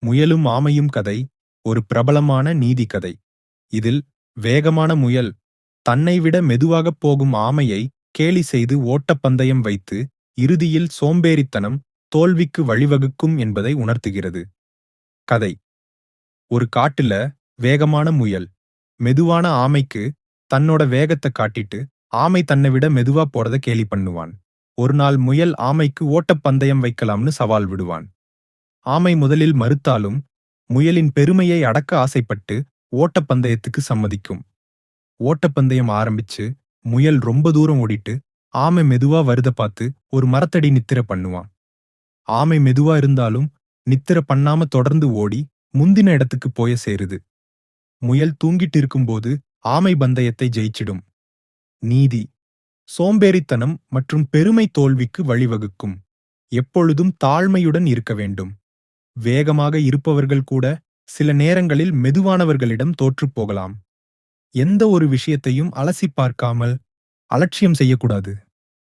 முயலும் ஆமையும் கதை ஒரு பிரபலமான நீதி கதை. இதில் வேகமான முயல் தன்னை விட மெதுவாகப் போகும் ஆமையை கேலி செய்து ஓட்டப்பந்தயம் வைத்து இறுதியில் சோம்பேறித்தனம் தோல்விக்கு வழிவகுக்கும் என்பதை உணர்த்துகிறது. கதை: ஒரு காட்டுல வேகமான முயல் மெதுவான ஆமைக்கு தன்னோட வேகத்தை காட்டிட்டு ஆமை தன்னை விட மெதுவா போறத கேலி பண்ணுவான். ஒரு நாள் முயல் ஆமைக்கு ஓட்டப்பந்தயம் வைக்கலாம்னு சவால் விடுவான். ஆமை முதலில் மறுத்தாலும் முயலின் பெருமையை அடக்க ஆசைப்பட்டு ஓட்டப்பந்தயத்துக்கு சம்மதிக்கும். ஓட்டப்பந்தயம் ஆரம்பிச்சு முயல் ரொம்ப தூரம் ஓடிட்டு ஆமை மெதுவா வருத பார்த்து ஒரு மரத்தடி நித்திர பண்ணுவான். ஆமை மெதுவா இருந்தாலும் நித்திர பண்ணாம தொடர்ந்து ஓடி முந்தின இடத்துக்கு போய சேருது. முயல் தூங்கிட்டு இருக்கும்போது ஆமை பந்தயத்தை ஜெயிச்சிடும். நீதி: சோம்பேறித்தனம் மற்றும் பெருமை தோல்விக்கு வழிவகுக்கும். எப்பொழுதும் தாழ்மையுடன் இருக்க வேண்டும். வேகமாக இருப்பவர்கள் கூட சில நேரங்களில் மெதுவானவர்களிடம் தோற்றுப் போகலாம். எந்த ஒரு விஷயத்தையும் அலசிப் பார்க்காமல் அலட்சியம் செய்யக்கூடாது.